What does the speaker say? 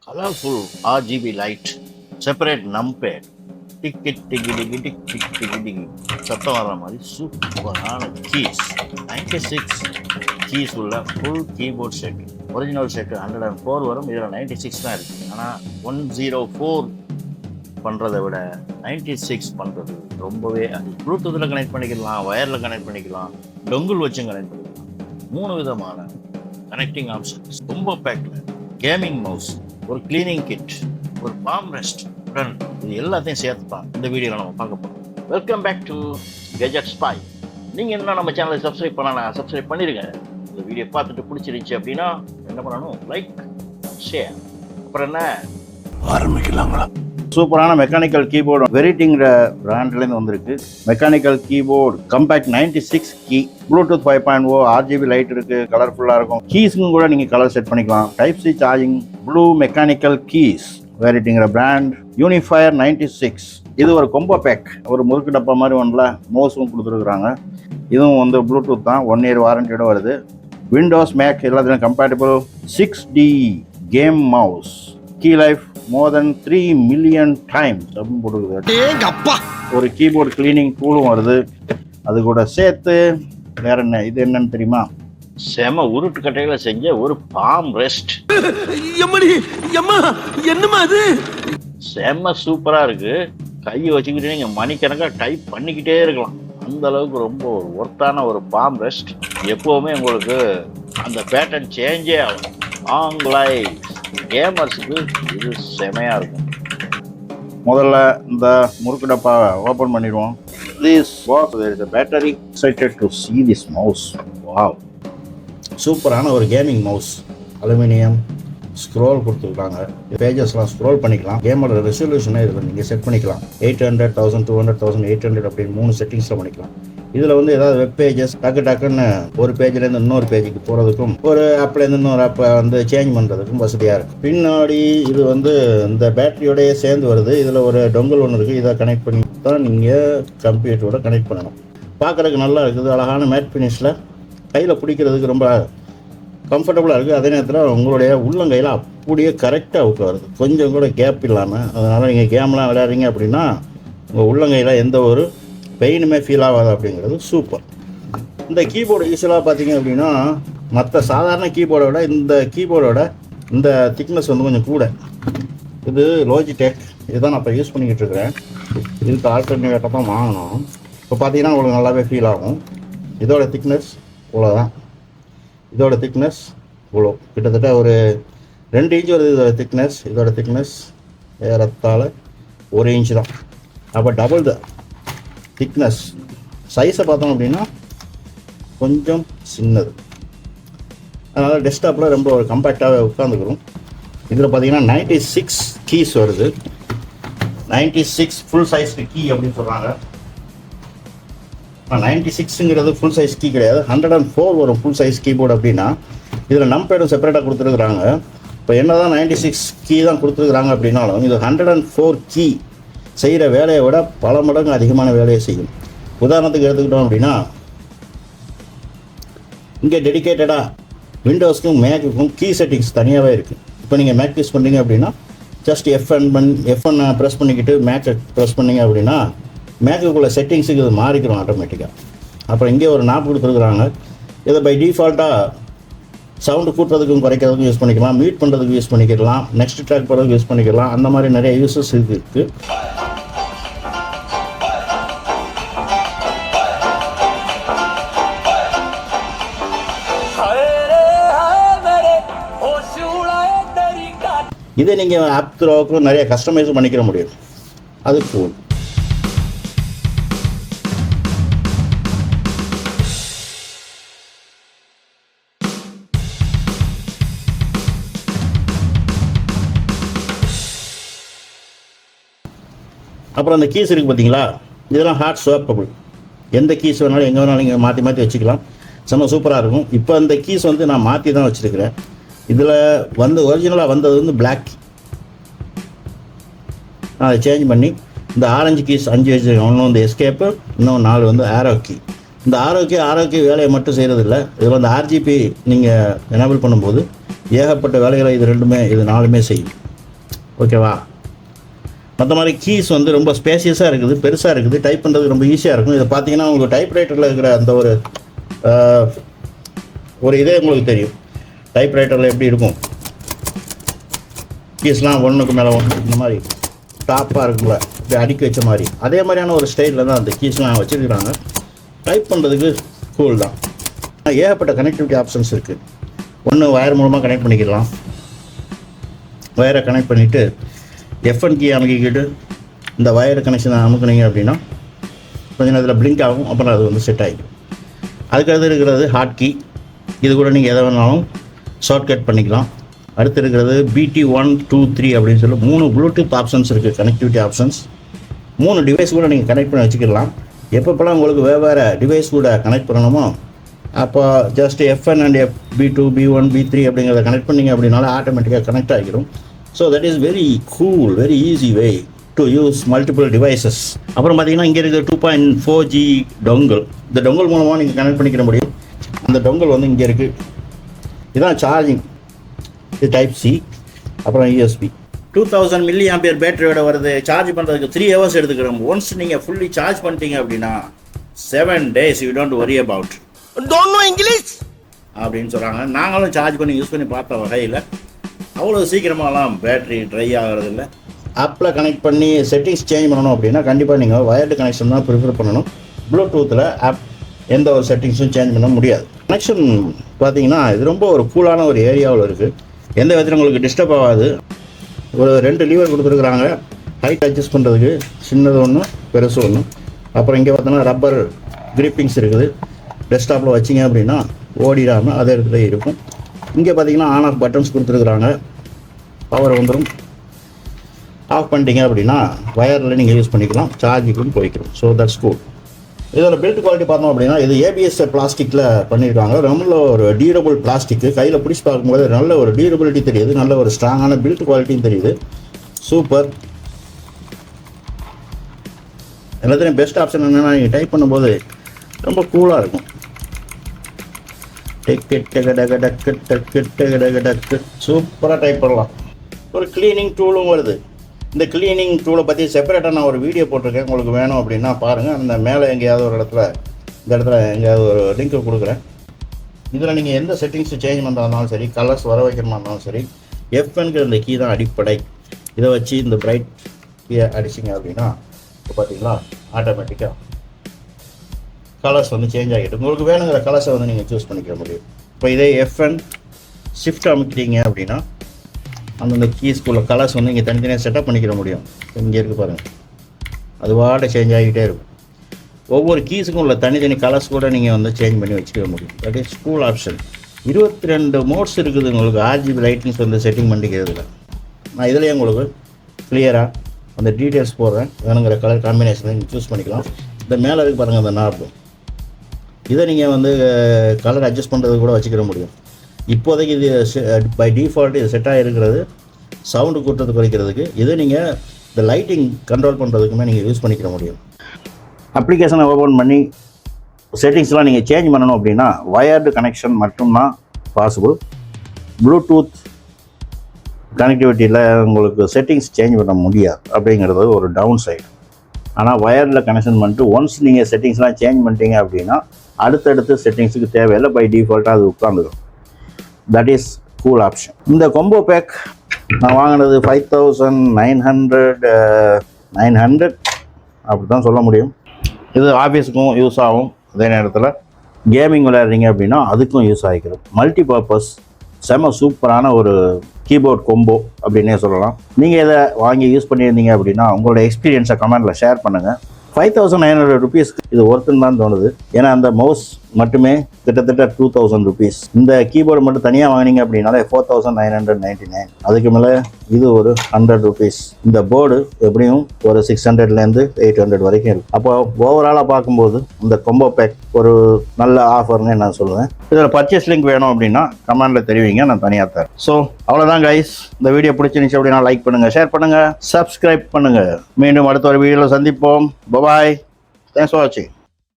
colorful RGB light, separate numpad, டிக் டிக் டிக்கி டிக்கி டிக் டிக் டிக்கி டிக்கி சத்தம் வர்ற மாதிரி சூப்பரான கீஸ். 96 கீஸ் உள்ள full keyboard set. Original set 104 வரும், இதில் 96 தான் இருக்குது. ஆனால் 104 பண்ணுறதை விட 96 பண்ணுறது ரொம்பவே அது. ப்ளூடூத்தில் கனெக்ட் பண்ணிக்கலாம், வயரில் கனெக்ட் பண்ணிக்கலாம், டொங்கிள் வச்சும் கனெக்ட் பண்ணிக்கலாம். 3 விதமான கனெக்டிங் ஆப்ஷன்ஸ். ரொம்ப பேக்கில் கேமிங் மவுஸ், ஒரு கிளீனிங் கிட், ஒரு பாம் ரெஸ்ட், இது எல்லாத்தையும் சேர்த்து தான் இந்த வீடியோவில் நம்ம பார்க்க போகிறோம். Welcome back to gadget spy. நீங்கள் என்ன நம்ம சேனலை சப்ஸ்கிரைப் பண்ணலாம், சப்ஸ்கிரைப் பண்ணிடுங்க. இந்த வீடியோ பார்த்துட்டு பிடிச்சிருந்துச்சி அப்படின்னா என்ன பண்ணணும்? Like, share. அப்புறம் என்ன ஆரம்பிக்கலாங்களா? சூப்பரான மெக்கானிக்கல் கீபோர்டு வெரிட்டிங்கிற பிராண்ட்லேருந்து வந்திருக்கு. Mechanical keyboard compact 96 key, Bluetooth 5.0, RGB light இருக்கு, கலர்ஃபுல்லாக இருக்கும். கீஸுக்கும் கூட நீங்கள் கலர் செட் பண்ணிக்கலாம். Type C charging, blue mechanical keys, வெரிட்டிங்கிற பிராண்ட், யூனிஃபயர் 96. இது ஒரு கொம்போ பேக், ஒரு முறுக்கு டப்பா மாதிரி ஒன்றில் மவுஸும் கொடுத்துருக்குறாங்க. இதுவும் வந்து ப்ளூடூத் தான், 1 year வாரண்டியோட வருது. விண்டோஸ், மேக் எல்லாத்துலையும் compatible. 6D game mouse, key life more than 3 million times அப்படின்னு போட்டுருக்குது. ஒரு கீபோர்டு கிளீனிங் டூலும் வருது அது கூட சேர்த்து. வேற என்ன, இது என்னன்னு தெரியுமா? செம உருட்டு கட்டையில செஞ்ச ஒரு பாம் ரெஸ்ட். என்னமா அது? செம சூப்பரா இருக்கு. கையை வச்சுக்கிட்டு நீங்க மணிக்கணக்கா டைப் பண்ணிக்கிட்டே இருக்கலாம். அந்த அளவுக்கு ரொம்ப ஒர்த்தான ஒரு பாம் ரெஸ்ட். எப்பவுமே உங்களுக்கு அந்த பேட்டர்ன் சேஞ்சே ஆகும். ஆன்லைன் கேமர்ஸுக்கு இது செமையா இருக்கும். முதல்ல இந்த முறுக்கு டப்பா ஓபன் பண்ணிடுவோம். This box there is a battery. Excited to see this mouse. Wow. சூப்பரான ஒரு கேமிங் மவுஸ். அலுமினியம் ஸ்க்ரோல் கொடுத்துருக்காங்க. பேஜஸ்லாம் ஸ்க்ரோல் பண்ணிக்கலாம். கேமோட ரெசல்யூஷனை இதில் நீங்கள் செட் பண்ணிக்கலாம். 800, 1200, 1800 அப்படின்னு 3 செட்டிங்ஸில் பண்ணிக்கலாம். இதில் வந்து ஏதாவது வெப் பேஜஸ் டக்குன்னு ஒரு பேஜ்லேருந்து இன்னொரு பேஜுக்கு போகிறதுக்கும், ஒரு ஆப்லேருந்து இன்னொரு ஆப்பை வந்து சேஞ்ச் பண்ணுறதுக்கும் வசதியாக இருக்கும். பின்னாடி இது வந்து இந்த பேட்டரியோடய சேர்ந்து வருது. இதில் ஒரு டொங்கல் ஒன்று இருக்குது. இதை கனெக்ட் பண்ணி தான் நீங்கள் கம்ப்யூட்டரோட கனெக்ட் பண்ணணும். பார்க்குறதுக்கு நல்லா இருக்குது. அழகான மேட் ஃபினிஷில் கையில் பிடிக்கிறதுக்கு ரொம்ப கம்ஃபர்டபுளாக இருக்குது. அதே நேரத்தில் உங்களுடைய உள்ளங்கையில் அப்படியே கரெக்டாக உட்காருது, கொஞ்சம் கூட கேப் இல்லாமல். அதனால் நீங்கள் கேம்லாம் விளையாடுறீங்க அப்படின்னா உங்கள் உள்ளங்கையில் எந்த ஒரு பெயினுமே ஃபீல் ஆகாது அப்படிங்கிறது சூப்பர். இந்த கீபோர்டு யூஸ்வலாக பார்த்தீங்க அப்படின்னா மற்ற சாதாரண கீபோர்டை விட இந்த கீபோர்டோட இந்த திக்னஸ் வந்து கொஞ்சம் கூட. இது லாஜிடெக், இதுதான் நான் இப்போ யூஸ் பண்ணிக்கிட்டு இருக்கிறேன். இதுக்கு ஆல்டர்னேட்டாக தான் வாங்கணும். இப்போ பார்த்தீங்கன்னா உங்களுக்கு நல்லாவே ஃபீல் ஆகும். இதோட திக்னஸ் இவ்வளோதான். இதோட திக்னஸ் இவ்வளோ, கிட்டத்தட்ட ஒரு 2 இன்ச் வருது இதோட திக்னஸ். இதோட திக்னஸ் ஏறத்தாழ 1 இன்ச் தான். அப்போ டபுள் த திக்னஸ். சைஸை பார்த்தோம் அப்படின்னா கொஞ்சம் சின்னது. அதனால் டெஸ்க்டாப்பில் ரொம்ப ஒரு கம்பேக்டாக உட்காந்துக்கிறோம். இதில் பார்த்தீங்கன்னா 96 கீஸ் வருது. 96 ஃபுல் சைஸ் கீ அப்படின்னு சொல்கிறாங்க. 96ங்கிறது ஃபுல் சைஸ் கீ கிடையாது, 104 வரும் ஃபுல் சைஸ் கீபோர்டு அப்படின்னா. இதில் நம்பேடும் செப்பரேட்டாக கொடுத்துருக்குறாங்க. இப்போ என்ன தான் 96 கீ தான் கொடுத்துருக்குறாங்க அப்படின்னாலும் இது 104 கீ செய்கிற வேலையை விட பல மடங்கு அதிகமான வேலையை செய்யும். உதாரணத்துக்கு எடுத்துக்கிட்டோம் அப்படின்னா இங்கே டெடிக்கேட்டடாக விண்டோஸ்க்கும் மேக்குக்கும் கீ செட்டிங்ஸ் தனியாகவே இருக்குது. இப்போ நீங்கள் மேக் யூஸ் பண்ணுறீங்க அப்படின்னா ஜஸ்ட் F1 ப்ரெஸ் பண்ணிக்கிட்டு மேக்கை ப்ரெஸ் பண்ணிங்க அப்படின்னா மேக்குக்குள்ளே செட்டிங்ஸுக்கு இது மாறிக்கிறோம் ஆட்டோமேட்டிக்காக. அப்புறம் இங்கே ஒரு நாப் கொடுத்துருக்குறாங்க. இதை பை டிஃபால்ட்டாக சவுண்டு கூட்டுறதுக்கும் குறைக்கிறதுக்கும் யூஸ் பண்ணிக்கலாம், மியூட் பண்ணுறதுக்கு யூஸ் பண்ணிக்கலாம், நெக்ஸ்ட் ட்ராக் போகிறதுக்கு யூஸ் பண்ணிக்கலாம். அந்த மாதிரி நிறைய யூஸஸ் இருக்குது. இதை நீங்கள் ஆப் த்ரோவுக்கும் நிறைய கஸ்டமைஸும் பண்ணிக்கிற முடியும். அது கூல். அப்புறம் அந்த கீஸ் இருக்குது பார்த்தீங்களா, இதெல்லாம் ஹார்ட் ஸ்வாப்பபிள். எந்த கீஸ் வேணாலும் எங்கே வேணாலும் நீங்கள் மாற்றி மாற்றி வச்சுக்கலாம். செம்ம சூப்பராக இருக்கும். இப்போ அந்த கீஸ் வந்து நான் மாற்றி தான் வச்சுருக்கிறேன். இதில் வந்து ஒரிஜினலாக வந்தது வந்து பிளாக். நான் அதை சேஞ்ச் பண்ணி இந்த ஆரஞ்சு கீஸ் 5 வச்சுருக்கேன். ஒன்று வந்து எஸ்கேப்பு, இன்னும் 4 வந்து ஆரோ கீ. இந்த ஆரோக்கிய வேலையை மட்டும் செய்கிறதில்ல, இதில் வந்து RGB நீங்கள் எனேபிள் பண்ணும்போது ஏகப்பட்ட வேலைகளை இது 4மே செய்யும். ஓகேவா? மற்ற மாதிரி கீஸ் வந்து ரொம்ப ஸ்பேசியஸாக இருக்குது, பெருசாக இருக்குது, டைப் பண்ணுறதுக்கு ரொம்ப ஈஸியாக இருக்கும். இதை பார்த்தீங்கன்னா உங்களுக்கு டைப்ரைட்டரில் இருக்கிற அந்த ஒரு இதே உங்களுக்கு தெரியும். டைப்ரைட்டரில் எப்படி இருக்கும், கீஸ்லாம் ஒன்றுக்கு மேலே ஒன்று இந்த மாதிரி டாப்பாக இருக்கும்ல, இப்படி அடுக்கி வச்ச மாதிரி, அதே மாதிரியான ஒரு ஸ்டைலில் தான் அந்த கீஸ்லாம் வச்சுருக்கிறாங்க. டைப் பண்ணுறதுக்கு கூல் தான். ஏகப்பட்ட கனெக்டிவிட்டி ஆப்ஷன்ஸ் இருக்குது. ஒன்று வயர் மூலமாக கனெக்ட் பண்ணிக்கலாம். வயரை கனெக்ட் பண்ணிவிட்டு F1 கீ அமைக்கிட்டு இந்த வயர் கனெக்ஷனை அமுக்குனீங்க அப்படின்னா கொஞ்ச நேரத்தில் பிளிங்க் ஆகும். அப்புறம் அது வந்து செட் ஆகிடும். அதுக்கடுத்து இருக்கிறது ஹாட் கீ. இது கூட நீங்கள் எதை வேணாலும் ஷார்ட்கட் பண்ணிக்கலாம். அடுத்து இருக்கிறது BT1 2 3 அப்படின்னு சொல்லி 3 ப்ளூடூத் ஆப்ஷன்ஸ் இருக்குது, கனெக்டிவிட்டி ஆப்ஷன்ஸ். 3 டிவைஸ் கூட நீங்கள் கனெக்ட் பண்ணி வச்சுக்கலாம். எப்பப்போலாம் உங்களுக்கு வேறு டிவைஸ் கூட கனெக்ட் பண்ணணுமோ அப்போ just F1 and B2 B1 B3 அப்படிங்கிறத கனெக்ட் பண்ணிங்க அப்படின்னால ஆட்டோமேட்டிக்காக கனெக்ட் ஆகிடும். So that is very cool, very easy way to use multiple devices. அப்புறம் பார்த்தீங்கன்னா இங்கே இருக்கிற 2.4G டொங்கல். இந்த டொங்கல் மூலமாக நீங்கள் கனெக்ட் பண்ணிக்கிற முடியும். அந்த டொங்கல் வந்து இங்கே இருக்குது. இதுதான் சார்ஜிங். இது டைப் C, அப்புறம் USB. 2000 mAh பேட்டரியோட வருது. சார்ஜ் பண்ணுறதுக்கு 3 hours எடுத்துக்கிறோம். ஒன்ஸ் நீங்கள் ஃபுல்லி சார்ஜ் பண்ணிட்டீங்க அப்படின்னா 7 days you don't worry about. Don't know English அப்படின்னு சொல்கிறாங்க. நாங்களும் சார்ஜ் பண்ணி யூஸ் பண்ணி பார்த்த வகையில் அவ்வளோ சீக்கிரமாகலாம் பேட்ரி ட்ரை ஆகிறது இல்லை. ஆப்பில் கனெக்ட் பண்ணி செட்டிங்ஸ் சேஞ்ச் பண்ணணும் அப்படின்னா கண்டிப்பாக நீங்கள் வயர்டு கனெக்ஷன் தான் ப்ரிஃபர் பண்ணணும். ப்ளூடூத்தில் ஆப் எந்த ஒரு செட்டிங்ஸும் சேஞ்ச் பண்ண முடியாது. கனெக்ஷன் பார்த்தீங்கன்னா இது ரொம்ப ஒரு கூலான ஒரு ஏரியாவில் இருக்குது. எந்த விதத்தில் உங்களுக்கு டிஸ்டர்ப் ஆகாது. ஒரு 2 லீவர் கொடுத்துருக்குறாங்க ஹைட் அட்ஜஸ்ட் பண்ணுறதுக்கு, சின்னது ஒன்று பெருசு ஒன்று. அப்புறம் இங்கே பார்த்தோன்னா ரப்பர் கிரிப்பிங்ஸ் இருக்குது. டெஸ்க்டாப்பில் வச்சிங்க அப்படின்னா ஓடிடாமல் அதே இடத்துல இருக்கும். இங்கே பார்த்தீங்கன்னா ஆன் ஆஃப் பட்டன்ஸ் கொடுத்துருக்குறாங்க. பவர் வந்துடும். ஆஃப் பண்ணிட்டீங்க அப்படின்னா வயரில் நீங்கள் யூஸ் பண்ணிக்கலாம், சார்ஜுக்கும் போய்க்கிறோம். So that's cool. இதோட பில்ட் குவாலிட்டி பார்த்தோம் அப்படின்னா இது ABS பிளாஸ்டிக்கில் பண்ணியிருக்காங்க. ரொம்ப ஒரு டியூரபிள் பிளாஸ்டிக்கு. கையில் பிடிச்சி பார்க்கும்போது நல்ல ஒரு டியூரபிலிட்டி தெரியுது, நல்ல ஒரு ஸ்ட்ராங்கான பில்ட் குவாலிட்டியும் தெரியுது. சூப்பர். எல்லாத்துலேயும் பெஸ்ட் ஆப்ஷன் என்னென்னா நீங்கள் டைப் பண்ணும்போது ரொம்ப கூலாக இருக்கும். சூப்பராக டைப் பண்ணலாம். ஒரு க்ளீனிங் டூலும் வருது. இந்த க்ளீனிங் டூலை பற்றி செப்பரேட்டாக நான் ஒரு வீடியோ போட்டிருக்கேன். உங்களுக்கு வேணும் அப்படின்னா பாருங்கள். அந்த மேலே எங்கேயாவது ஒரு இடத்துல, இந்த இடத்துல எங்கேயாவது ஒரு லிங்க் கொடுக்குறேன். இதில் நீங்கள் எந்த செட்டிங்ஸ் சேஞ்ச் பண்ணுறதாலும் சரி, கலர்ஸ் வர வைக்கிறமா இருந்தாலும் சரி, F1ங்கிற இந்த கீ தான் அடிப்படை. இதை வச்சு இந்த பிரைட் கீயை அடிச்சிங்க அப்படின்னா இப்போ பார்த்தீங்களா ஆட்டோமேட்டிக்காக கலர்ஸ் வந்து சேஞ்ச் ஆகிட்டு உங்களுக்கு வேணுங்கிற கலர்ஸை வந்து நீங்கள் சூஸ் பண்ணிக்க முடியும். இப்போ இதே F1 ஷிஃப்ட் அமைக்கிட்டீங்க அப்படின்னா அந்தந்த கீஸ்குள்ள கலர்ஸ் வந்து இங்கே தனித்தனியாக செட்டப் பண்ணிக்கிற முடியும். இங்கே இருக்குது பாருங்கள், அதுவாட சேஞ்ச் ஆகிட்டே இருக்கும். ஒவ்வொரு கீஸுக்கும் உள்ள தனித்தனி கலர்ஸ் கூட நீங்கள் வந்து சேஞ்ச் பண்ணி வச்சுக்க முடியும். That is cool option. 22 modes இருக்குது உங்களுக்கு. RGB லைட்டிங்ஸ் வந்து செட்டிங் பண்ணிக்கிறதுல நான் இதுலேயே உங்களுக்கு கிளியராக அந்த டீட்டெயில்ஸ் போடுறேன். வேணுங்கிற கலர் காம்பினேஷனை நீங்கள் சூஸ் பண்ணிக்கலாம். இந்த மேலே இருக்கு பாருங்கள் அந்த நார்டு, இதை நீங்கள் வந்து கலர் அட்ஜஸ்ட் பண்ணுறது கூட வச்சுக்கிற முடியும். இப்போதைக்கு இது பை டிஃபால்ட் இது செட்டாக இருக்கிறது சவுண்டு கூட்டத்தை குறைக்கிறதுக்கு. இதை நீங்கள் இந்த லைட்டிங் கண்ட்ரோல் பண்ணுறதுக்குமே நீங்கள் யூஸ் பண்ணிக்கிற முடியும். அப்ளிகேஷனை ஓப்பன் பண்ணி செட்டிங்ஸ்லாம் நீங்கள் சேஞ்ச் பண்ணணும் அப்படின்னா வயர்டு கனெக்ஷன் மட்டும்தான் பாசிபிள். ப்ளூடூத் கனெக்டிவிட்டியில் உங்களுக்கு செட்டிங்ஸ் சேஞ்ச் பண்ண முடியாது அப்படிங்கிறது ஒரு டவுன் சைடு. ஆனால் வயரில் கனெக்ஷன் பண்ணிட்டு ஒன்ஸ் நீங்கள் செட்டிங்ஸ்லாம் சேஞ்ச் பண்ணிட்டீங்க அப்படின்னா அடுத்தடுத்து செட்டிங்ஸுக்கு தேவையில்லை, பை டிஃபால்ட்டாக அது உட்காந்துடும். That is cool option. இந்த கொம்போ பேக் நான் வாங்கினது 5900 அப்படி தான் சொல்ல முடியும். இது ஆஃபீஸுக்கும் யூஸ் ஆகும். அதே நேரத்தில் கேமிங் விளையாடுறீங்க அப்படின்னா அதுக்கும் யூஸ் ஆகிக்கிறோம். மல்டி பர்பஸ் செம சூப்பரான ஒரு கீபோர்ட் கொம்போ அப்படின்னே சொல்லலாம். நீங்கள் இதை வாங்கி யூஸ் பண்ணியிருந்தீங்க அப்படின்னா உங்களோட எக்ஸ்பீரியன்ஸை கமெண்ட்டில் ஷேர் பண்ணுங்கள். 5900 rupees இது ஒர்த்துன்னு தான் தோணுது. ஏன்னா அந்த மவுஸ் மட்டுமே கிட்டத்தட்ட 2000 rupees. இந்த கீபோர்டு மட்டும் தனியாக வாங்கினீங்க அப்படின்னாலே 4999. அதுக்கு மேலே இது ஒரு 100 rupees. இந்த போர்டு எப்படியும் ஒரு 600லேருந்து 800 வரைக்கும் இருக்கும். அப்போ ஓவராலாக பார்க்கும்போது இந்த கொம்போ பேக் ஒரு நல்ல ஆஃபர்னு நான் சொல்லுவேன். இதில் பர்ச்சேஸ் லிங்க் வேணும் அப்படின்னா கமெண்டில் தெரிவிங்க, நான் தனியாக தரேன். ஸோ அவ்வளோதான் கைஸ். இந்த வீடியோ பிடிச்சிருந்துச்சு அப்படின்னா லைக் பண்ணுங்கள், ஷேர் பண்ணுங்கள், சப்ஸ்கிரைப் பண்ணுங்கள். மீண்டும் அடுத்த ஒரு வீடியோவில் சந்திப்போம். பாய். Thanks for watching.